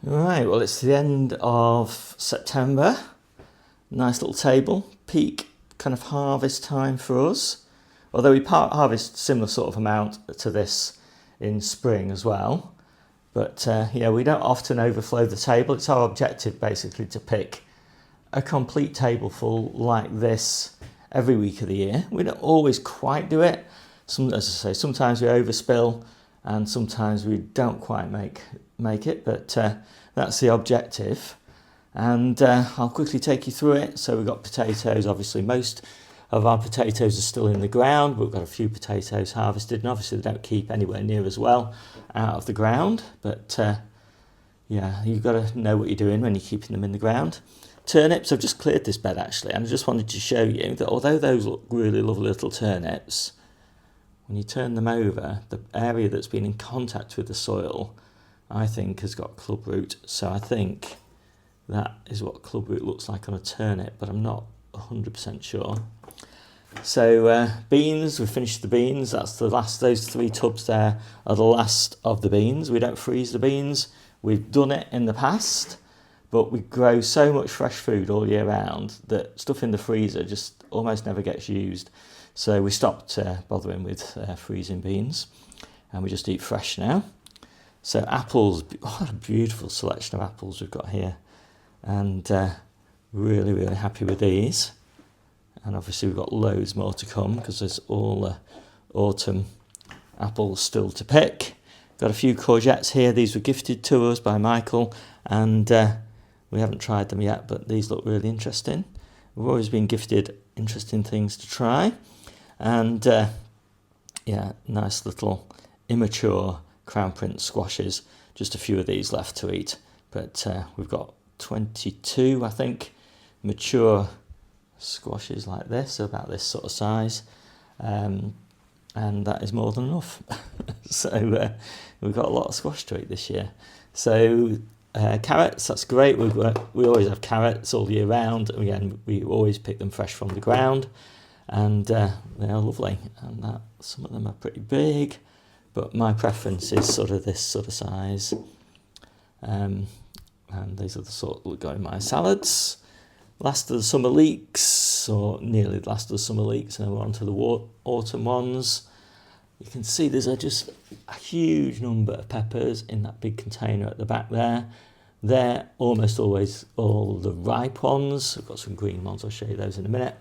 Right, well, it's the end of September. Nice little table, peak kind of harvest time for us. Although we harvest similar sort of amount to this in spring as well. But yeah, we don't often overflow the table. It's our objective basically to pick a complete table full like this every week of the year. We don't always quite do it. As I say, sometimes we overspill and sometimes we don't quite make it, but that's the objective. And I'll quickly take you through it. So we've got potatoes. Obviously most of our potatoes are still in the ground. We've got a few potatoes harvested, and obviously they don't keep anywhere near as well out of the ground, but yeah, you've got to know what you're doing when you're keeping them in the ground. Turnips, I've just cleared this bed actually, and I just wanted to show you that although those look really lovely little turnips, when you turn them over, the area that's been in contact with the soil, I think, has got clubroot. So I think that is what clubroot looks like on a turnip, but I'm not 100% sure. So beans, we've finished the beans. That's the last, those 3 tubs there are the last of the beans. We don't freeze the beans. We've done it in the past, but we grow so much fresh food all year round that stuff in the freezer just almost never gets used. So we stopped bothering with freezing beans, and we just eat fresh now. So apples, what a beautiful selection of apples we've got here, and really, really happy with these. And obviously we've got loads more to come because there's all the autumn apples still to pick. Got a few courgettes here. These were gifted to us by Michael, and we haven't tried them yet, but these look really interesting. We've always been gifted interesting things to try. And yeah, nice little immature crown prince squashes. Just a few of these left to eat, but we've got 22, I think, mature squashes like this, about this sort of size, and that is more than enough. So we've got a lot of squash to eat this year. So carrots, that's great. We always have carrots all year round. Again, we always pick them fresh from the ground, and they are lovely. And some of them are pretty big, but my preference is sort of this sort of size. And these are the sort that go in my salads. Last of the summer leeks, or nearly the last of the summer leeks, and we're on to the autumn ones. You can see there's just a huge number of peppers in that big container at the back there. They're almost always all the ripe ones. I've got some green ones, I'll show you those in a minute.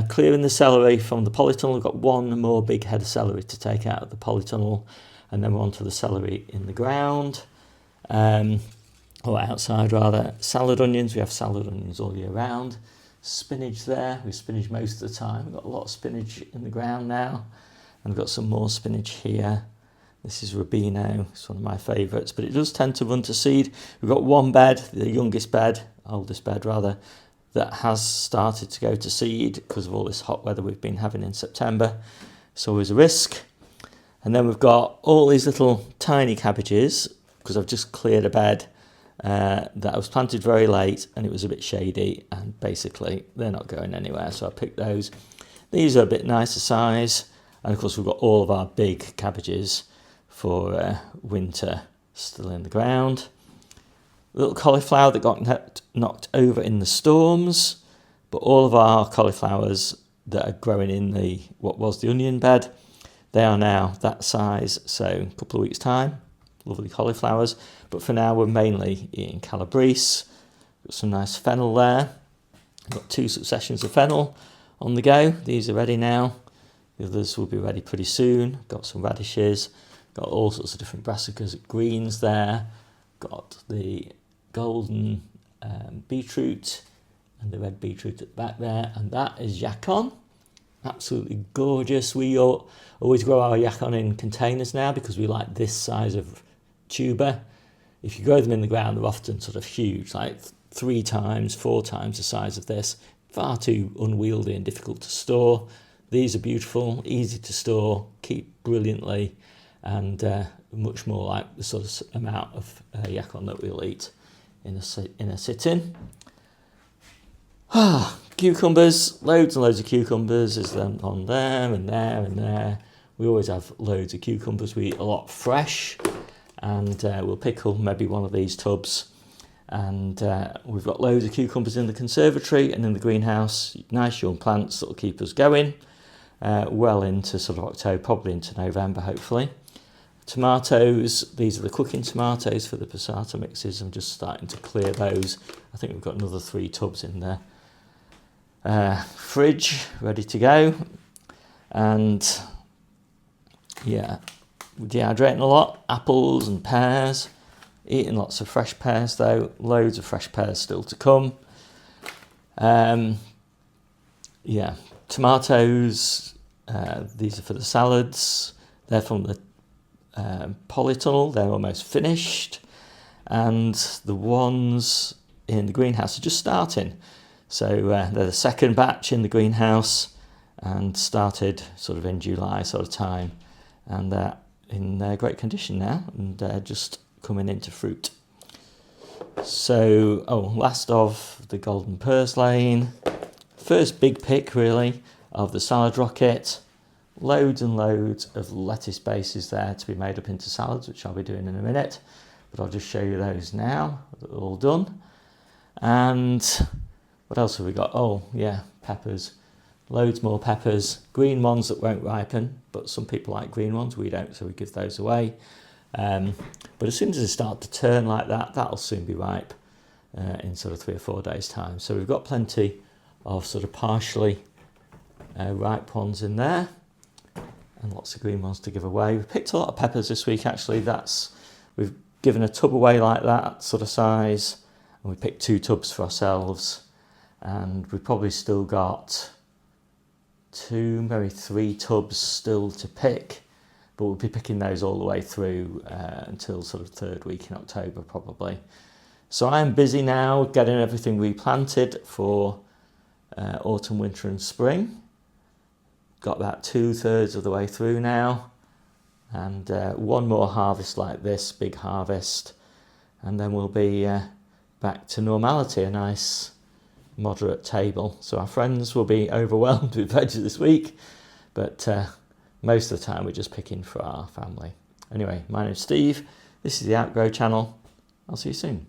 Clearing the celery from the polytunnel. I've got one more big head of celery to take out of the polytunnel, and then we're on to the celery in the ground. Or outside rather. Salad onions, we have salad onions all year round. Spinach there, we spinach most of the time. We've got a lot of spinach in the ground now, and we've got some more spinach here. This is Rubino, it's one of my favourites, but it does tend to run to seed. We've got one bed, the oldest bed rather, that has started to go to seed because of all this hot weather we've been having in September. It's always a risk. And then we've got all these little tiny cabbages, because I've just cleared a bed that was planted very late, and it was a bit shady, and basically they're not going anywhere, so I picked those. These are a bit nicer size, and of course we've got all of our big cabbages for winter still in the ground. Little cauliflower that got knocked over in the storms, but all of our cauliflowers that are growing in what was the onion bed, they are now that size, so in a couple of weeks time, lovely cauliflowers. But for now we're mainly eating calabrese. Got some nice fennel there. Got 2 successions of fennel on the go. These are ready now. The others will be ready pretty soon. Got some radishes. Got all sorts of different brassicas, greens there. Got the golden beetroot and the red beetroot at the back there. And that is yacon. Absolutely gorgeous. We always grow our yacon in containers now because we like this size of tuber. If you grow them in the ground, they're often sort of huge, like 3 times, 4 times the size of this. Far too unwieldy and difficult to store. These are beautiful, easy to store, keep brilliantly, and much more like the sort of amount of yacon that we'll eat in a sit-in. Cucumbers, loads and loads of cucumbers. There's them on there and there and there. We always have loads of cucumbers. We eat a lot fresh, and we'll pickle maybe one of these tubs. And we've got loads of cucumbers in the conservatory and in the greenhouse, nice young plants that will keep us going well into sort of October, probably into November hopefully. Tomatoes, these are the cooking tomatoes for the passata mixes. I'm just starting to clear those. I think we've got another 3 tubs in there. Fridge ready to go. And yeah, we're dehydrating a lot. Apples and pears. Eating lots of fresh pears though. Loads of fresh pears still to come. Yeah, tomatoes. These are for the salads. They're from the polytunnel. They're almost finished. And the ones in the greenhouse are just starting. So they're the second batch in the greenhouse and started sort of in July sort of time. And they're in great condition now and just coming into fruit. So, last of the golden purslane. First big pick really of the salad rocket. Loads and loads of lettuce bases there to be made up into salads, which I'll be doing in a minute. But I'll just show you those now. They're all done. And what else have we got? Oh, yeah, peppers. Loads more peppers. Green ones that won't ripen, but some people like green ones. We don't, so we give those away. But as soon as they start to turn like that, that'll soon be ripe in sort of 3 or 4 days' time. So we've got plenty of sort of partially ripe ones in there and lots of green ones to give away. We've picked a lot of peppers this week actually. We've given a tub away like that sort of size, and we picked 2 tubs for ourselves, and we've probably still got 2, maybe 3 tubs still to pick. But we'll be picking those all the way through until sort of 3rd week in October probably. So I'm busy now getting everything replanted for autumn, winter and spring. Got about 2/3 of the way through now. And one more harvest like this, big harvest. And then we'll be back to normality, a nice moderate table. So our friends will be overwhelmed with veg this week. But most of the time we're just picking for our family. Anyway, my name's Steve. This is the Outgrow channel. I'll see you soon.